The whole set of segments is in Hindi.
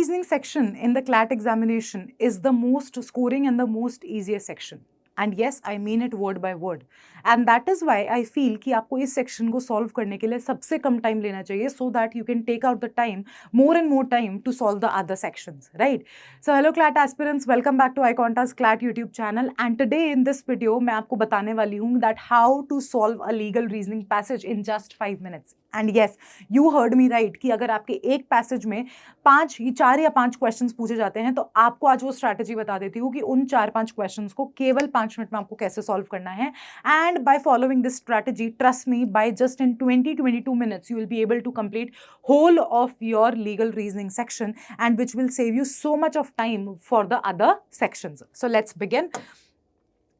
reasoning section in the CLAT examination is the most scoring and the most easiest section. And yes, I mean it word by word. And that is why I feel कि आपको इस section को solve करने के लिए सबसे कम time लेना चाहिए, so that you can take out the time, more and more time to solve the other sections, right? So hello CLAT aspirants, welcome back to iConta's CLAT YouTube channel. And today in this video मैं आपको बताने वाली हूँ that how to solve a legal reasoning passage in just 5 minutes. And yes, you heard me right कि अगर आपके एक पैसेज में 4 या 5 क्वेश्चंस पूछे जाते हैं तो आपको आज वो स्ट्रैटेजी बता देती हूँ कि उन 4-5 क्वेश्चंस को केवल 5 मिनट में आपको कैसे सॉल्व करना है. And by following this strategy, trust me, by just in 20-22 minutes you will be able to complete whole of your legal reasoning section, and which will save you so much of time for the other sections. So let's begin.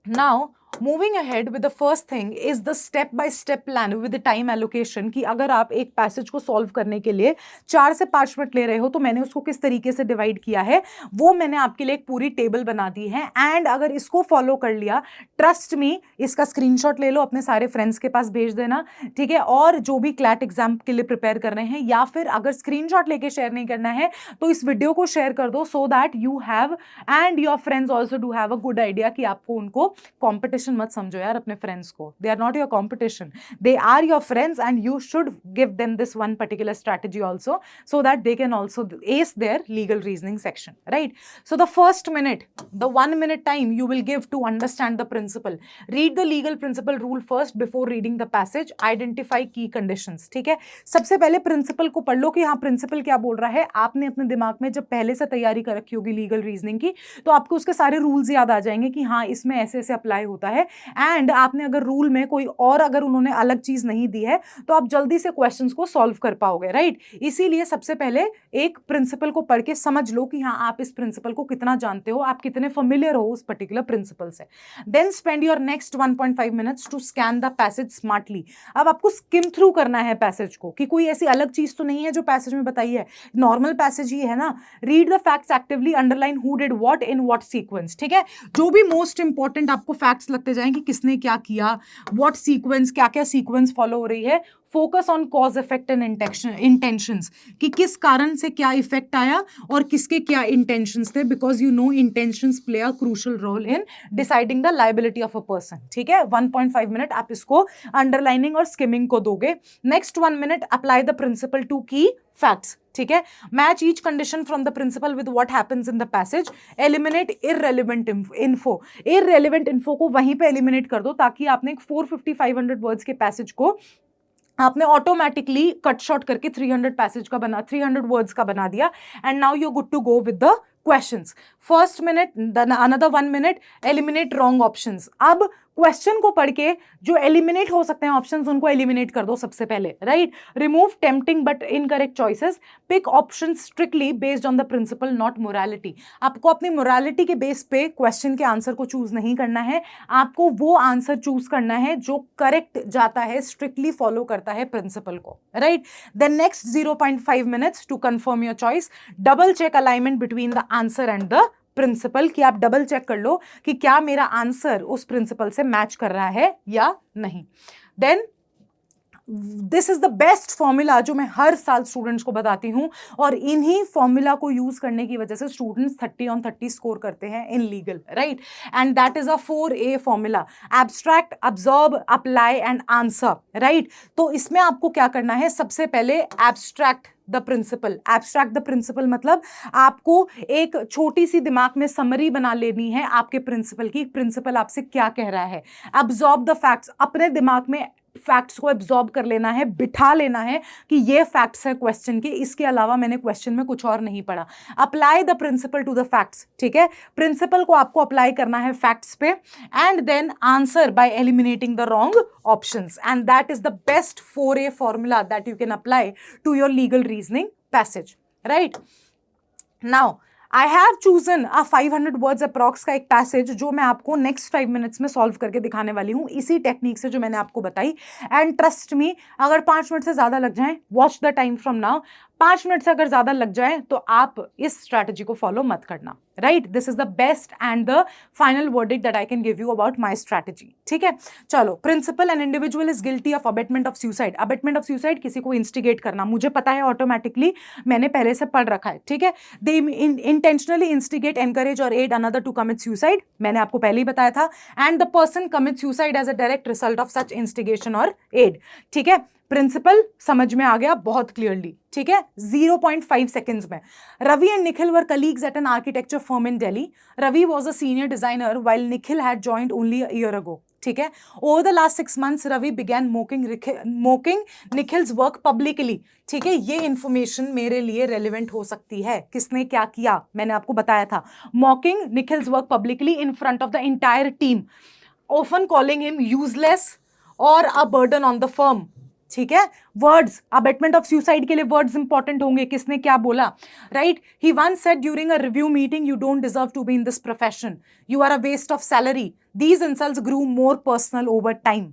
Now, moving ahead with the first thing is the step by step plan with the time allocation कि अगर आप एक पैसेज को सॉल्व करने के लिए 4 से 5 मिनट ले रहे हो तो मैंने उसको किस तरीके से डिवाइड किया है वो मैंने आपके लिए एक पूरी टेबल बना दी है. एंड अगर इसको फॉलो कर लिया, ट्रस्ट मी, इसका स्क्रीनशॉट ले लो, अपने सारे फ्रेंड्स के पास भेज देना, ठीक है? और जो भी क्लैट एग्जाम के लिए प्रिपेयर कर रहे हैं, या फिर अगर स्क्रीनशॉट लेके शेयर नहीं करना है तो इस वीडियो को शेयर कर दो, so that you have and your friends also do have a good idea कि आपको उनको कॉम्पिटिशन मत समझो यार अपने फ्रेंड्स को. They are not your competition, they are your friends, and you should give them this one particular strategy also, so that they can also ace their legal reasoning section, right? So the first minute, the 1 minute time you will give to understand the principle. Read the legal principle rule first before reading the passage. Identify key conditions. ठीक है, सबसे पहले प्रिंसिपल को पढ़ लो कि हाँ प्रिंसिपल क्या बोल रहा है. आपने अपने दिमाग में जब पहले से तैयारी कर रखी होगी लीगल रीजनिंग की तो आपको उसके सारे रूल्स याद आ जाएंगे कि हाँ इसमें ऐसे ऐसे अप्लाई होता है. एंड आपने अगर रूल में कोई और अगर उन्होंने अलग चीज नहीं दी है तो आप जल्दी से क्वेश्चंस को सॉल्व कर पाओगे, राइट? इसीलिए सबसे पहले एक प्रिंसिपल को पढ़ के समझ लो कि हाँ आप इस प्रिंसिपल को कितना जानते हो, आप कितने फेमिलियर हो उस पर्टिकुलर प्रिंसिपल से. Then spend your next 1.5 minutes to scan the passage smartly. अब आपको स्किम थ्रू करना है पैसेज को कि कोई ऐसी अलग चीज तो नहीं है जो पैसेज में बताई है, नॉर्मल पैसेज ही है ना. Read the facts actively, underline who did what in what sequence. ठीक है, जो भी मोस्ट इंपॉर्टेंट आपको फैक्ट्स लगते जाएं कि किसने क्या किया, व्हाट सीक्वेंस, क्या क्या सीक्वेंस फॉलो हो रही है. Focus on cause effect and intentions कि किस कारण से क्या इफेक्ट आया और किसके क्या इंटेंशंस थे, because you know intentions play a crucial role in deciding the liability of a person. ठीक है, 1.5 मिनट आप इसको अंडरलाइनिंग और स्किमिंग को दोगे. Next 1 minute apply the principle to key facts. ठीक है, match each condition from the principle with what happens in the passage. Eliminate irrelevant info. Irrelevant info को वहीं पे एलिमिनेट कर दो ताकि आपने एक 450-500 वर्ड्स के पैसेज को आपने ऑटोमेटिकली कट शॉर्ट करके 300 वर्ड्स का बना दिया. And now you good to go with the questions. First minute, another 1 minute, eliminate wrong options. अब क्वेश्चन को पढ़ के जो एलिमिनेट हो सकते हैं ऑप्शंस उनको एलिमिनेट कर दो सबसे पहले, right? Remove tempting but incorrect choices. Pick option strictly based on the principle not morality. आपको अपनी मोरालिटी के बेस पे क्वेश्चन के आंसर को चूज नहीं करना है, आपको वो आंसर चूज करना है जो करेक्ट जाता है, स्ट्रिक्टली फॉलो करता है प्रिंसिपल को, right? Then next 0.5 minutes to confirm your choice. Double check alignment between the answer and the principle कि आप डबल चेक कर लो कि क्या मेरा आंसर उस प्रिंसिपल से मैच कर रहा है या नहीं. Then this is the best formula जो मैं हर साल स्टूडेंट्स को बताती हूं, और इन्हीं फॉर्मूला को यूज करने की वजह से स्टूडेंट्स 30 on 30 स्कोर करते हैं in legal, right? And that is a 4A formula. Abstract, absorb, apply and answer, right? तो इसमें आपको क्या करना है, सबसे पहले abstract the principle. Abstract the principle मतलब आपको एक छोटी सी दिमाग में समरी बना लेनी है आपके प्रिंसिपल की, प्रिंसिपल आपसे क्या कह रहा है. अब्जॉर्ब द फैक्ट्स, अपने दिमाग में फैक्ट्स को एब्जॉर्ब कर लेना है, बिठा लेना है कि ये फैक्ट्स है क्वेश्चन के, इसके अलावा मैंने क्वेश्चन में कुछ और नहीं पढ़ा. Apply the principle to the facts. ठीक है, प्रिंसिपल को आपको अप्लाई करना है फैक्ट्स पे. And then answer by eliminating the wrong options. And that is the best 4A formula that you can apply to your legal reasoning passage, right? Now I have chosen a 500 words approx का एक पैसेज जो मैं आपको नेक्स्ट 5 मिनट्स में सॉल्व करके दिखाने वाली हूँ इसी टेक्निक से जो मैंने आपको बताई. एंड ट्रस्ट मी, अगर 5 मिनट से ज्यादा लग जाएं, watch the time from now. 5 minute से अगर ज्यादा लग जाए तो आप इस स्ट्रैटेजी को फॉलो मत करना, right? This is the best and the final verdict that I can give you about my strategy, ठीक है? चलो, principle an individual is guilty of abetment of suicide. Abetment of suicide किसी को इंस्टिगेट करना, मुझे पता है ऑटोमेटिकली, मैंने पहले से पढ़ रखा है, ठीक है? दे इंटेंशनली इंस्टिगेट, एनकरेज और aid another to commit suicide, मैंने आपको पहले ही बताया था। And the person commit suicide as a direct result of such instigation और एड, ठीक है? प्रिंसिपल समझ में आ गया बहुत क्लियरली, ठीक है? 0.5 seconds में। Ravi and Nikhil were colleagues at an architecture firm in Delhi. Ravi was a senior designer while Nikhil had joined only a year ago. ठीक है? Over the last 6 months, Ravi began mocking Nikhil's work publicly. ठीक है? ये इंफॉर्मेशन मेरे लिए रेलिवेंट हो सकती है। किसने क्या किया मैंने आपको बताया था। Mocking Nikhil's work publicly in front of the entire team, often calling him useless or a burden on the firm. ठीक है? वर्ड्स, अबेटमेंट ऑफ सुसाइड के लिए वर्ड्स इंपॉर्टेंट होंगे, किसने क्या बोला, right? He once said during a review meeting, you don't deserve to be in this profession, you are a waste of salary. These insults grew more personal over time,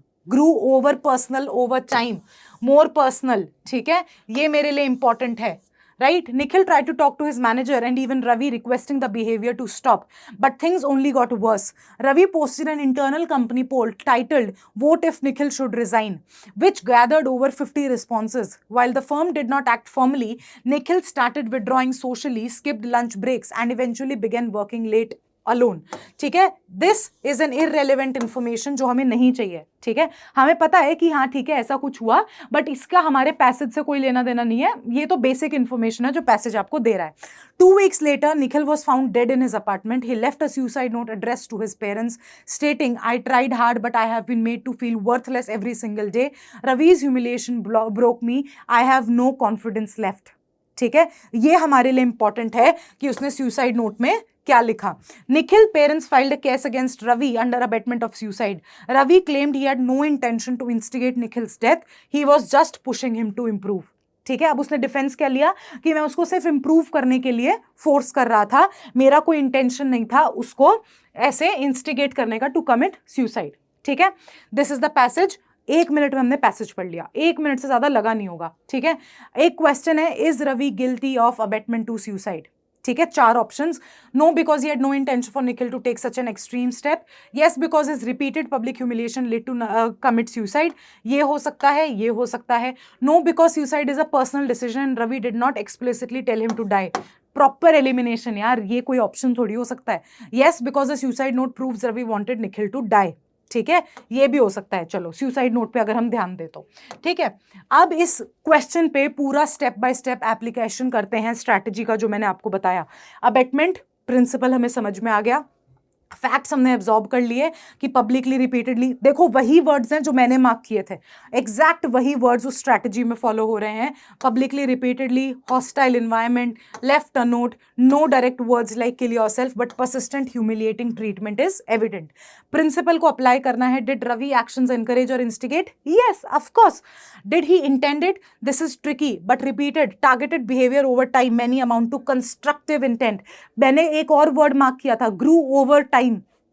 more personal, ठीक है? ये मेरे लिए इंपॉर्टेंट है, right? Nikhil tried to talk to his manager and even Ravi requesting the behavior to stop, but things only got worse. Ravi posted an internal company poll titled "Vote if Nikhil should resign," which gathered over 50 responses. While the firm did not act formally, Nikhil started withdrawing socially, skipped lunch breaks, and eventually began working late alone, ठीक है? This is an irrelevant information जो हमें नहीं चाहिए, ठीक है? हमें पता है कि हाँ ठीक है ऐसा कुछ हुआ, बट इसका हमारे पैसेज से कोई लेना देना नहीं है, ये तो बेसिक इंफॉर्मेशन है जो पैसेज आपको दे रहा है। 2 weeks later, Nikhil was found dead in his apartment. He left a suicide note addressed to his parents, stating, "I tried hard, but I have been made to feel worthless every single day. Ravi's humiliation broke me. I have no confidence left." ठीक है? ये हमारे लिए इंपॉर्टेंट है कि उसने सुसाइड नोट में क्या लिखा। Nikhil parents filed a case against Ravi under abetment of suicide. Ravi claimed he had no intention to instigate Nikhil's death, he was just pushing him to improve. ठीक है? अब उसने डिफेंस क्या लिया कि मैं उसको सिर्फ इंप्रूव करने के लिए फोर्स कर रहा था, मेरा कोई इंटेंशन नहीं था उसको ऐसे इंस्टिगेट करने का टू कमिट सुसाइड। ठीक है? This is the passage. 1 minute में हमने पैसेज पढ़ लिया, 1 मिनट से ज्यादा लगा नहीं होगा। ठीक है? एक क्वेश्चन है, is Ravi guilty of abetment to suicide? ठीक है? 4 options. No because he had no intention for Nikhil to take such an extreme step. Yes because his repeated public humiliation led to commit suicide. ये हो सकता है, ये हो सकता है। No because suicide is a personal decision and Ravi did not explicitly tell him to die. Proper elimination यार, ये कोई ऑप्शन थोड़ी हो सकता है। Yes because the suicide note proves Ravi wanted Nikhil to die. ठीक है? ये भी हो सकता है। चलो सुसाइड नोट पे अगर हम ध्यान दें तो ठीक है। अब इस क्वेश्चन पे पूरा स्टेप बाय स्टेप एप्लीकेशन करते हैं स्ट्रैटेजी का जो मैंने आपको बताया। अबेटमेंट प्रिंसिपल हमें समझ में आ गया, फैक्ट्स हमने एब्जॉर्ब कर लिए कि पब्लिकली रिपीटेडली, देखो वही वर्ड्स हैं जो मैंने मार्क किए थे, एग्जैक्ट वही वर्ड्स उस स्ट्रैटेजी में फॉलो हो रहे हैं। Publicly repeatedly, hostile environment, left a note, no direct words like kill yourself but persistent humiliating treatment is evident. Principle को अप्लाई करना है। डिड रवि एक्शंस एनकरेज और instigate? Yes of course. Did he intended? This is tricky but repeated targeted behaviour over time many amount to constructive intent. मैंने एक और वर्ड मार्क किया था, ग्रू ओवर टाइम।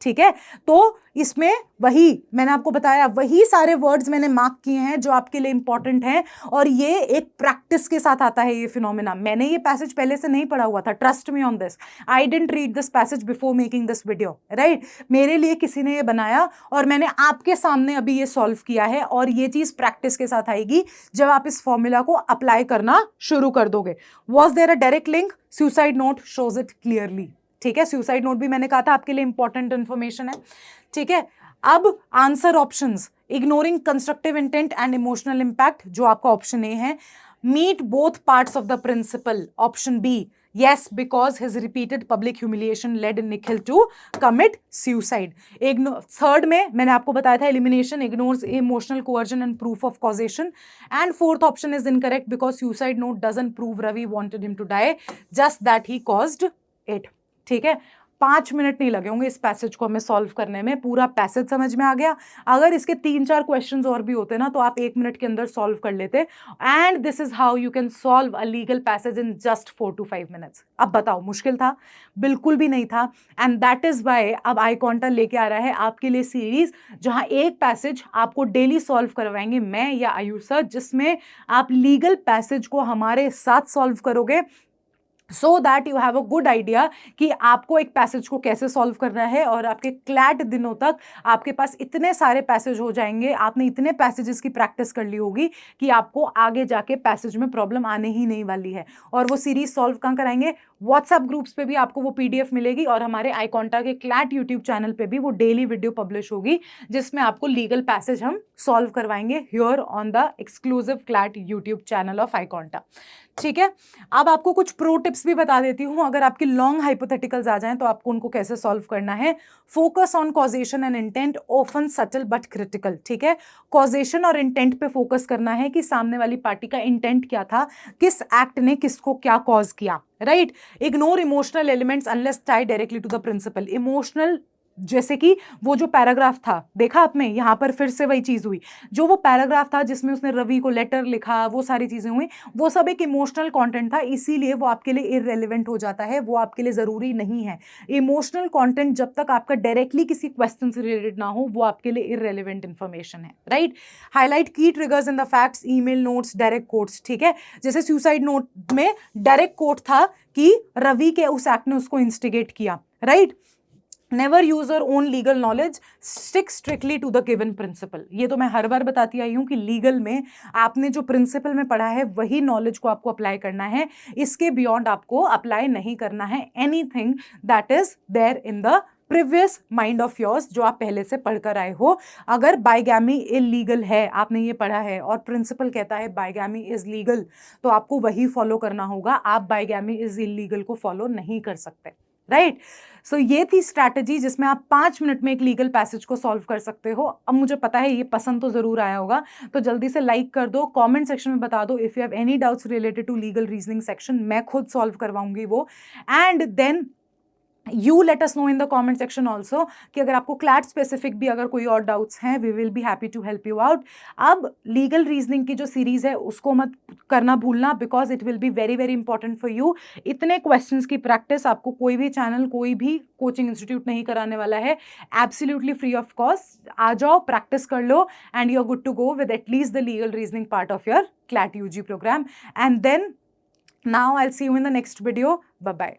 ठीक है? तो इसमें वही मैंने आपको बताया, वही सारे वर्ड्स मैंने मार्क किए हैं जो आपके लिए इंपॉर्टेंट हैं, और ये एक प्रैक्टिस के साथ आता है ये फिनोमेना। मैंने ये पैसेज पहले से नहीं पढ़ा हुआ था, trust me on this. I didn't read this passage before making this video, right? मेरे लिए किसी ने ये बनाया और मैंने आपके सामने अभी ये सॉल्व किया है, और ये चीज प्रैक्टिस के साथ आएगी जब आप इस फॉर्मूला को अप्लाई करना शुरू कर दोगे। Was there a direct link? Suicide note shows it clearly. ठीक है? सुसाइड नोट भी मैंने कहा था आपके लिए इंपॉर्टेंट इंफॉर्मेशन है। ठीक है? अब answer options, ignoring constructive intent and emotional impact, जो आपका ऑप्शन ए है। Meet both parts of the principle, option B. yes because his repeated public humiliation led Nikhil to commit suicide. Third में मैंने आपको बताया था elimination, ignores emotional coercion and proof of causation. And fourth option is incorrect because suicide note doesn't prove Ravi wanted him to die, just that he caused it. ठीक है? 5 मिनट नहीं लगे होंगे इस पैसेज को हमें सॉल्व करने में, पूरा पैसेज समझ में आ गया। अगर इसके 3-4 क्वेश्चंस और भी होते ना तो आप 1 मिनट के अंदर सॉल्व कर लेते। And this is how you can solve a legal passage in just 4 to 5 minutes. अब बताओ मुश्किल था? बिल्कुल भी नहीं था। एंड दैट इज वाई अब iConta लेके आ रहा है आपके लिए सीरीज जहां एक पैसेज आपको डेली सॉल्व करवाएंगे मैं या आयुष सर, जिसमें आप लीगल पैसेज को हमारे साथ सॉल्व करोगे, so that you have a good idea कि आपको एक पैसेज को कैसे सॉल्व करना है। और आपके क्लैट दिनों तक आपके पास इतने सारे पैसेज हो जाएंगे, आपने इतने पैसेजेस की प्रैक्टिस कर ली होगी कि आपको आगे जाके पैसेज में प्रॉब्लम आने ही नहीं वाली है। और वो सीरीज सॉल्व कहाँ कराएंगे? व्हाट्सएप ग्रुप्स पे भी आपको वो पीडीएफ मिलेगी, और हमारे iConta के क्लैट यूट्यूब चैनल पे भी वो डेली वीडियो पब्लिश होगी जिसमें आपको लीगल पैसेज हम सॉल्व करवाएंगे here on the exclusive CLAT YouTube channel of iConta। ठीक है, अब आपको कुछ प्रो टिप्स भी बता देती हूं। अगर आपकी लॉन्ग हाइपोथेटिकल्स आ जाएं तो आपको उनको कैसे सॉल्व करना है। Focus on causation and intent, often subtle but critical. ठीक है, कॉजेशन और इंटेंट पे फोकस करना है कि सामने वाली पार्टी का इंटेंट क्या था, किस एक्ट ने किसको क्या कॉज किया, right. Ignore emotional elements unless tie directly to the principle. Emotional, जैसे कि वो जो पैराग्राफ था, देखा आपने, यहां पर फिर से वही चीज हुई। जो वो पैराग्राफ था जिसमें उसने रवि को लेटर लिखा, वो सारी चीजें हुई, वो सब एक इमोशनल कंटेंट था, इसीलिए वो आपके लिए इररेलेवेंट हो जाता है, वो आपके लिए जरूरी नहीं है। इमोशनल कंटेंट जब तक आपका डायरेक्टली किसी क्वेश्चन से रिलेटेड ना हो, वो आपके लिए इररेलेवेंट इंफॉर्मेशन है, राइट। हाईलाइट की triggers in the facts, email notes, direct quotes. ठीक है, जैसे सुसाइड नोट में डायरेक्ट कोट था कि रवि के उस एक्ट ने उसको इंस्टिगेट किया, right. Never use your own legal knowledge, stick strictly to the given principle. ये तो मैं हर बार बताती आई हूं कि लीगल में आपने जो प्रिंसिपल में पढ़ा है वही नॉलेज को आपको अप्लाई करना है, इसके बियॉन्ड आपको अप्लाई नहीं करना है anything that is there in the previous mind of yours, जो आप पहले से पढ़कर आए हो। अगर बाइगैमी इलीगल है, आपने ये पढ़ा है, और प्रिंसिपल कहता है बाइगैमी इज लीगल, तो आपको वही फॉलो करना होगा। आप बाइगैमी इज इलीगल को फॉलो नहीं कर सकते, राइट। सो ये थी स्ट्रैटेजी जिसमें आप 5 मिनट में एक लीगल पैसेज को सॉल्व कर सकते हो। अब मुझे पता है ये पसंद तो जरूर आया होगा, तो जल्दी से लाइक कर दो, कमेंट सेक्शन में बता दो if you have any doubts related to legal reasoning section, मैं खुद सॉल्व करवाऊंगी वो। And then you let us know in the comment section also कि अगर आपको क्लैट स्पेसिफिक भी अगर कोई और डाउट्स हैं, we will be happy to help you out. अब लीगल रीजनिंग की जो सीरीज है उसको मत करना भूलना, because it will be very very important for you. इतने क्वेश्चंस की प्रैक्टिस आपको कोई भी चैनल, कोई भी कोचिंग इंस्टीट्यूट नहीं कराने वाला है, एब्सोल्युटली फ्री ऑफ कॉस्ट। आ जाओ, प्रैक्टिस कर लो, and you are good to go with at least the legal reasoning part of your CLAT UG program. And then now I'll see you in the next video. Bye bye.